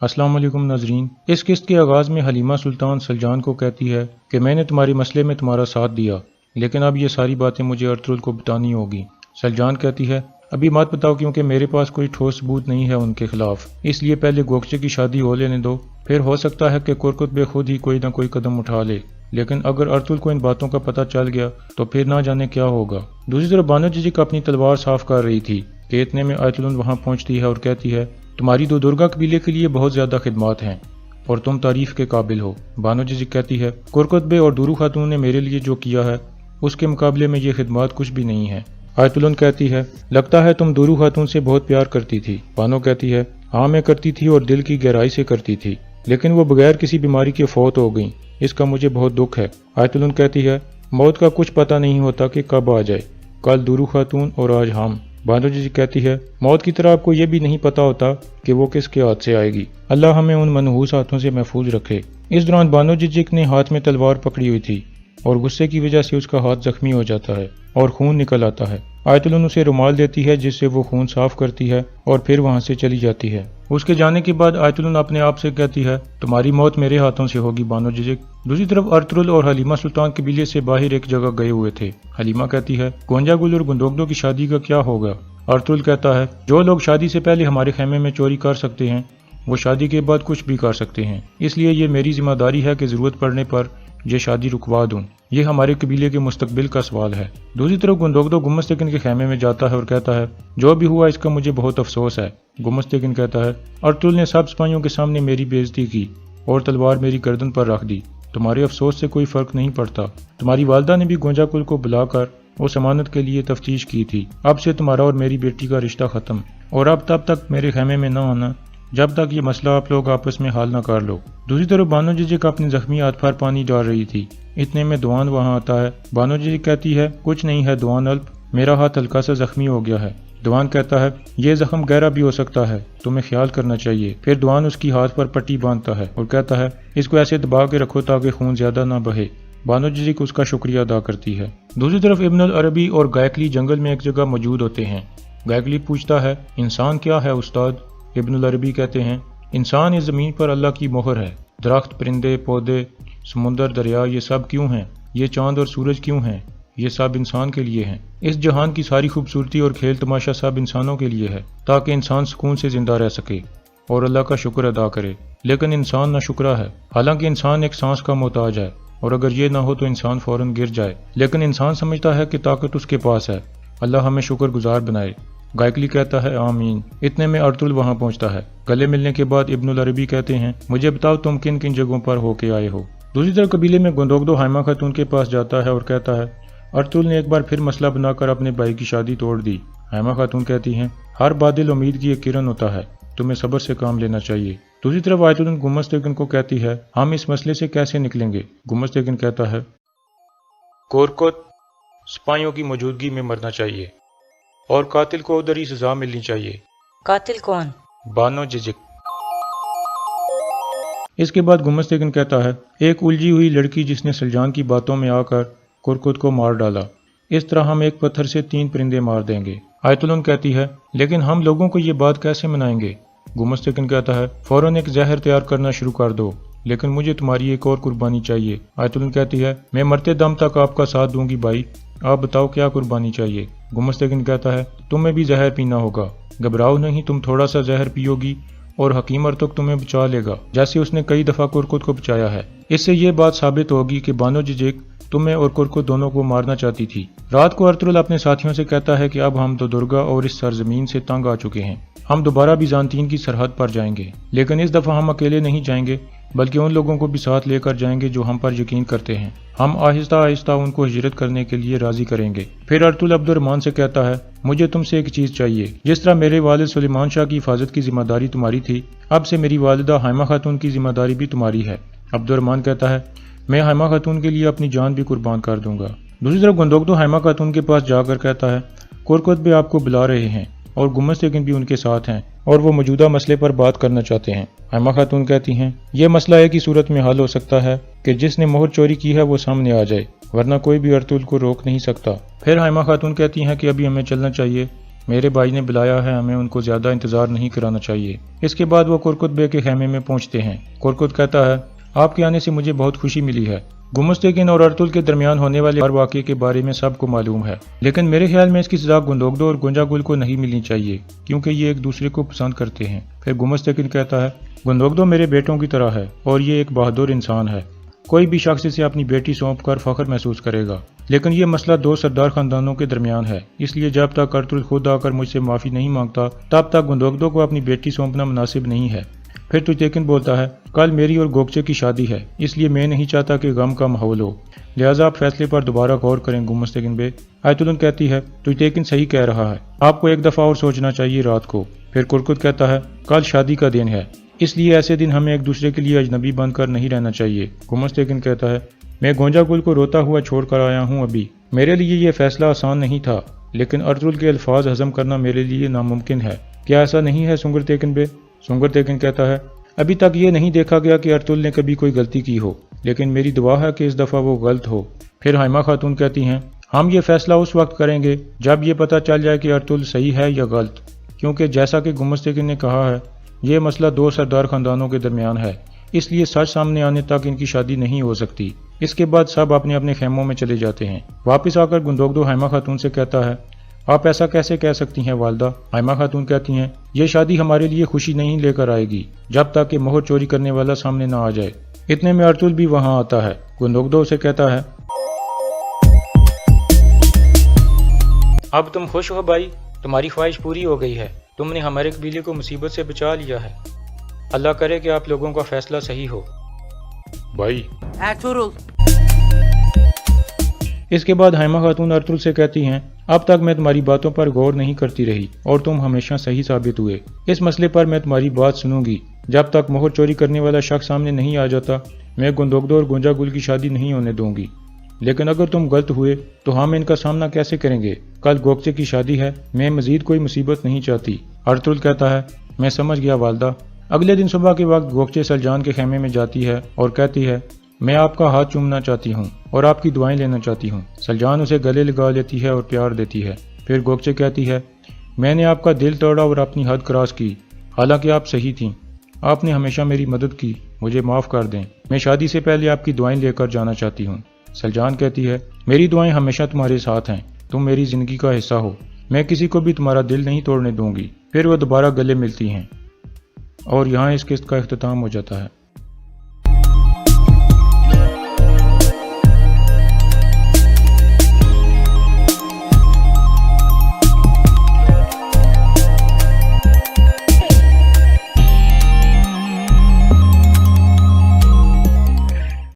السلام علیکم ناظرین۔ اس قسط کے آغاز میں حلیمہ سلطان سلجان کو کہتی ہے کہ میں نے تمہارے مسئلے میں تمہارا ساتھ دیا، لیکن اب یہ ساری باتیں مجھے ارطغرل کو بتانی ہوگی۔ سلجان کہتی ہے ابھی مت بتاؤ کیونکہ میرے پاس کوئی ٹھوس ثبوت نہیں ہے ان کے خلاف، اس لیے پہلے گوگچے کی شادی ہو لینے دو، پھر ہو سکتا ہے کہ کرکتبے خود ہی کوئی نہ کوئی قدم اٹھا لے، لیکن اگر ارطغرل کو ان باتوں کا پتہ چل گیا تو پھر نہ جانے کیا ہوگا۔ دوسری طرف بانو ججک اپنی تلوار صاف کر رہی تھی کہ اتنے میں آیت الند وہاں پہنچتی ہے اور کہتی ہے تمہاری تو درگا قبیلے کے لیے بہت زیادہ خدمات ہیں اور تم تعریف کے قابل ہو۔ بانو ججک کہتی ہے کرکتبے اور دورو خاتون نے میرے لیے جو کیا ہے اس کے مقابلے میں یہ خدمات کچھ بھی نہیں ہیں۔ آیت الند کہتی ہے لگتا ہے تم دورو خاتون سے بہت پیار کرتی تھی۔ بانو کہتی ہے ہاں میں کرتی تھی اور دل کی گہرائی سے کرتی تھی، لیکن وہ بغیر کسی بیماری کے فوت ہو گئیں، اس کا مجھے بہت دکھ ہے۔ آیت الند کہتی ہے موت کا کچھ پتہ نہیں ہوتا کہ کب آ جائے، کل دورو خاتون اور آج ہم۔ بانو جی کہتی ہے موت کی طرح آپ کو یہ بھی نہیں پتا ہوتا کہ وہ کس کے ہاتھ سے آئے گی، اللہ ہمیں ان منحوس ہاتھوں سے محفوظ رکھے۔ اس دوران بانو ججک نے ہاتھ میں تلوار پکڑی ہوئی تھی اور غصے کی وجہ سے اس کا ہاتھ زخمی ہو جاتا ہے اور خون نکل آتا ہے۔ آیت الند اسے رومال دیتی ہے جس سے وہ خون صاف کرتی ہے اور پھر وہاں سے چلی جاتی ہے۔ اس کے جانے کے بعد آیت الند اپنے آپ سے کہتی ہے تمہاری موت میرے ہاتھوں سے ہوگی بانو ججک۔ دوسری طرف ارطغرل اور حلیمہ سلطان قبیلے سے باہر ایک جگہ گئے ہوئے تھے۔ حلیمہ کہتی ہے گونجا گل اور گندوگدو کی شادی کا کیا ہوگا؟ ارطغرل کہتا ہے جو لوگ شادی سے پہلے ہمارے خیمے میں چوری کر سکتے ہیں وہ شادی کے بعد کچھ بھی کر سکتے ہیں، اس لیے یہ میری ذمہ داری ہے کہ ضرورت پڑنے پر یہ شادی رکوا دوں، یہ ہمارے قبیلے کے مستقبل کا سوال ہے۔ دوسری طرف گندوگدو گمس تیکن کے خیمے میں جاتا ہے اور کہتا ہے جو بھی ہوا اس کا مجھے بہت افسوس ہے۔ گمس تیکن کہتا ہے ارطغرل نے سب سپاہیوں کے سامنے میری بےعزتی کی اور تلوار میری گردن پر رکھ دی، تمہارے افسوس سے کوئی فرق نہیں پڑتا، تمہاری والدہ نے بھی گونجا کل کو بلا کر اس امانت کے لیے تفتیش کی تھی، اب سے تمہارا اور میری بیٹی کا رشتہ ختم، اور اب تب تک میرے خیمے میں نہ آنا جب تک یہ مسئلہ آپ لوگ آپس میں حل نہ کر لو۔ دوسری طرف بانو ججک اپنی زخمی ہاتھ پر پانی ڈال رہی تھی، اتنے میں دوان وہاں آتا ہے۔ بانو ججک کہتی ہے کچھ نہیں ہے دوان الپ، میرا ہاتھ ہلکا سا زخمی ہو گیا ہے۔ دوان کہتا ہے یہ زخم گہرا بھی ہو سکتا ہے، تمہیں خیال کرنا چاہیے۔ پھر دوان اس کی ہاتھ پر پٹی باندھتا ہے اور کہتا ہے اس کو ایسے دبا کے رکھو تاکہ خون زیادہ نہ بہے۔ بانو ججک اس کا شکریہ ادا کرتی ہے۔ دوسری طرف ابن العربی اور گائکلی جنگل میں ایک جگہ موجود ہوتے ہیں۔ گائکلی پوچھتا ہے انسان کیا ہے استاد؟ ابن العربی کہتے ہیں انسان اس زمین پر اللہ کی مہر ہے، درخت، پرندے، پودے، سمندر، دریا، یہ سب کیوں ہیں؟ یہ چاند اور سورج کیوں ہیں؟ یہ سب انسان کے لیے ہیں۔ اس جہان کی ساری خوبصورتی اور کھیل تماشا سب انسانوں کے لیے ہے تاکہ انسان سکون سے زندہ رہ سکے اور اللہ کا شکر ادا کرے، لیکن انسان ناشکرا ہے، حالانکہ انسان ایک سانس کا محتاج ہے اور اگر یہ نہ ہو تو انسان فوراً گر جائے، لیکن انسان سمجھتا ہے کہ طاقت اس کے پاس ہے، اللہ ہمیں شکر گزار بنائے۔ گائکلی کہتا ہے آمین۔ اتنے میں ارطغرل وہاں پہنچتا ہے۔ گلے ملنے کے بعد ابن العربی کہتے ہیں مجھے بتاؤ تم کن کن جگہوں پر ہو کے آئے ہو؟ دوسری طرف قبیلے میں گندوگدو حائمہ خاتون کے پاس جاتا ہے اور کہتا ہے ارطغرل نے ایک بار پھر مسئلہ بنا کر اپنے بھائی کی شادی توڑ دی۔ حائمہ خاتون کہتی ہیں ہر بادل امید کی ایک کرن ہوتا ہے، تمہیں صبر سے کام لینا چاہیے۔ دوسری طرف آیت الند گمس تیکن کو کہتی ہے ہم اس مسئلے سے کیسے نکلیں گے؟ گمس تیکن کہتا ہے کورکت سپاہیوں کی موجودگی میں مرنا چاہیے اور قاتل کو ادھر ہی سزا ملنی چاہیے۔ قاتل کون؟ بانو ججک۔ اس کے بعد گمس تیکن کہتا ہے ایک الجھی ہوئی لڑکی جس نے سلجان کی باتوں میں آ کر کرکت کو مار ڈالا، اس طرح ہم ایک پتھر سے 3 پرندے مار دیں گے۔ آیت الند کہتی ہے لیکن ہم لوگوں کو یہ بات کیسے منائیں گے؟ گمس تیکن کہتا ہے فوراً ایک زہر تیار کرنا شروع کر دو، لیکن مجھے تمہاری ایک اور قربانی چاہیے۔ آیت الند کہتی ہے میں مرتے دم تک آپ کا ساتھ دوں گی بھائی، آپ بتاؤ کیا قربانی چاہیے؟ گمس تیکن کہتا ہے تمہیں بھی زہر پینا ہوگا، گھبراؤ نہیں، تم تھوڑا سا زہر پیو گی اور حکیم ارطغرل تمہیں بچا لے گا جیسے اس نے کئی دفعہ کرکت کو بچایا ہے۔ اس سے یہ بات ثابت ہوگی کہ بانو ججک تمہیں اور کرکت دونوں کو مارنا چاہتی تھی۔ رات کو ارطغرل اپنے ساتھیوں سے کہتا ہے کہ اب ہم تو درگا اور اس سرزمین سے تنگ آ چکے ہیں، ہم دوبارہ بیزانتین کی سرحد پر جائیں گے، لیکن اس دفعہ ہم اکیلے نہیں جائیں گے بلکہ ان لوگوں کو بھی ساتھ لے کر جائیں گے جو ہم پر یقین کرتے ہیں، ہم آہستہ آہستہ ان کو ہجرت کرنے کے لیے راضی کریں گے۔ پھر ارطغرل عبد الرحمن سے کہتا ہے مجھے تم سے ایک چیز چاہیے، جس طرح میرے والد سلیمان شاہ کی حفاظت کی ذمہ داری تمہاری تھی، اب سے میری والدہ حائمہ خاتون کی ذمہ داری بھی تمہاری ہے۔ عبد الرحمن کہتا ہے میں حائمہ خاتون کے لیے اپنی جان بھی قربان کر دوں گا۔ دوسری طرف گندوگدو حائمہ خاتون کے پاس جا کر کہتا ہے کرکتبے آپ کو بلا رہے ہیں اور گمس تیکن بھی ان کے ساتھ ہیں اور وہ موجودہ مسئلے پر بات کرنا چاہتے ہیں۔ حائمہ خاتون کہتی ہیں یہ مسئلہ ایک ہی صورت میں حل ہو سکتا ہے کہ جس نے مہر چوری کی ہے وہ سامنے آ جائے، ورنہ کوئی بھی ارطغرل کو روک نہیں سکتا۔ پھر حائمہ خاتون کہتی ہیں کہ ابھی ہمیں چلنا چاہیے میرے بھائی نے بلایا ہے، ہمیں ان کو زیادہ انتظار نہیں کرانا چاہیے۔ اس کے بعد وہ کرکت بے کے خیمے میں پہنچتے ہیں۔ کرکت کہتا ہے آپ کے آنے سے مجھے بہت خوشی ملی ہے۔ گمستگین اور ارطغرل کے درمیان ہونے والے ہر واقعے کے بارے میں سب کو معلوم ہے، لیکن میرے خیال میں اس کی سزا گندوگدو اور گنجاگل کو نہیں ملنی چاہیے کیونکہ یہ ایک دوسرے کو پسند کرتے ہیں۔ پھر گمستگین کہتا ہے گندوگدو میرے بیٹوں کی طرح ہے اور یہ ایک بہادر انسان ہے۔ کوئی بھی شخص اسے اپنی بیٹی سونپ کر فخر محسوس کرے گا، لیکن یہ مسئلہ دو سردار خاندانوں کے درمیان ہے، اس لیے جب تک ارطغرل خود آ کر مجھ سے معافی نہیں مانگتا تب تک گندوگدو کو اپنی بیٹی سونپنا مناسب نہیں ہے۔ پھر تیوتیکن بولتا ہے کل میری اور گوکچے کی شادی ہے، اس لیے میں نہیں چاہتا کہ غم کا ماحول ہو، لہٰذا آپ فیصلے پر دوبارہ غور کریں گمستگین بے۔ آیت اللہ کہتی ہے تیوتیکن صحیح کہہ رہا ہے، آپ کو ایک دفعہ اور سوچنا چاہیے رات کو۔ پھر کرکت کہتا ہے کل شادی کا دن ہے، اس لیے ایسے دن ہمیں ایک دوسرے کے لیے اجنبی بن کر نہیں رہنا چاہیے۔ گمستگین کہتا ہے میں گونجا گل کو روتا ہوا چھوڑ کر آیا ہوں ابھی، میرے لیے یہ فیصلہ آسان نہیں تھا، لیکن ارطغرل کے الفاظ ہضم کرنا میرے لیے ناممکن ہے۔ کیا ایسا نہیں ہے سنگر تیکن بے؟ سنگر تیکن کہتا ہے ابھی تک یہ نہیں دیکھا گیا کہ ارطغرل نے کبھی کوئی غلطی کی ہو، لیکن میری دعا ہے کہ اس دفعہ وہ غلط ہو۔ پھر حائمہ خاتون کہتی ہیں ہم یہ فیصلہ اس وقت کریں گے جب یہ پتہ چل جائے کہ ارطغرل صحیح ہے یا غلط، کیونکہ جیسا کہ گمستگین نے کہا ہے یہ مسئلہ دو سردار خاندانوں کے درمیان ہے، اس لیے سچ سامنے آنے تک ان کی شادی نہیں ہو سکتی۔ اس کے بعد سب اپنے اپنے خیموں میں چلے جاتے ہیں۔ واپس آ کر گندوگدو حائمہ خاتون سے کہتا ہے آپ ایسا کیسے کہہ سکتی ہیں والدہ؟ حائمہ خاتون کہتی ہیں یہ شادی ہمارے لیے خوشی نہیں لے کر آئے گی جب تک کہ مہر چوری کرنے والا سامنے نہ آ جائے۔ اتنے میں ارطغرل بھی وہاں آتا ہے۔ گندوگدو اسے کہتا ہے اب تم خوش ہو بھائی، تمہاری خواہش پوری ہو گئی ہے، تم نے ہمارے قبیلے کو مصیبت سے بچا لیا ہے، اللہ کرے کہ آپ لوگوں کا فیصلہ صحیح ہو بھائی۔ اس کے بعد حائمہ خاتون ارطغرل سے کہتی ہیں اب تک میں تمہاری باتوں پر غور نہیں کرتی رہی اور تم ہمیشہ صحیح ثابت ہوئے، اس مسئلے پر میں تمہاری بات سنوں گی۔ جب تک مہر چوری کرنے والا شخص سامنے نہیں آ جاتا میں گندوگدو اور گونجا گل کی شادی نہیں ہونے دوں گی، لیکن اگر تم غلط ہوئے تو ہم ان کا سامنا کیسے کریں گے؟ کل گوکچے کی شادی ہے، میں مزید کوئی مصیبت نہیں چاہتی۔ ارطغرل کہتا ہے میں سمجھ گیا والدہ۔ اگلے دن صبح کے وقت گوکچے سلجان کے خیمے میں جاتی ہے اور کہتی ہے میں آپ کا ہاتھ چومنا چاہتی ہوں اور آپ کی دعائیں لینا چاہتی ہوں۔ سلجان اسے گلے لگا لیتی ہے اور پیار دیتی ہے۔ پھر گوکچے کہتی ہے میں نے آپ کا دل توڑا اور اپنی حد کراس کی، حالانکہ آپ صحیح تھیں، آپ نے ہمیشہ میری مدد کی، مجھے معاف کر دیں، میں شادی سے پہلے آپ کی دعائیں لے کر جانا چاہتی ہوں۔ سلجان کہتی ہے میری دعائیں ہمیشہ تمہارے ساتھ ہیں، تم میری زندگی کا حصہ ہو، میں کسی کو بھی تمہارا دل نہیں توڑنے دوں گی۔ پھر وہ دوبارہ گلے ملتی ہیں اور یہاں اس قسط کا اختتام ہو جاتا ہے۔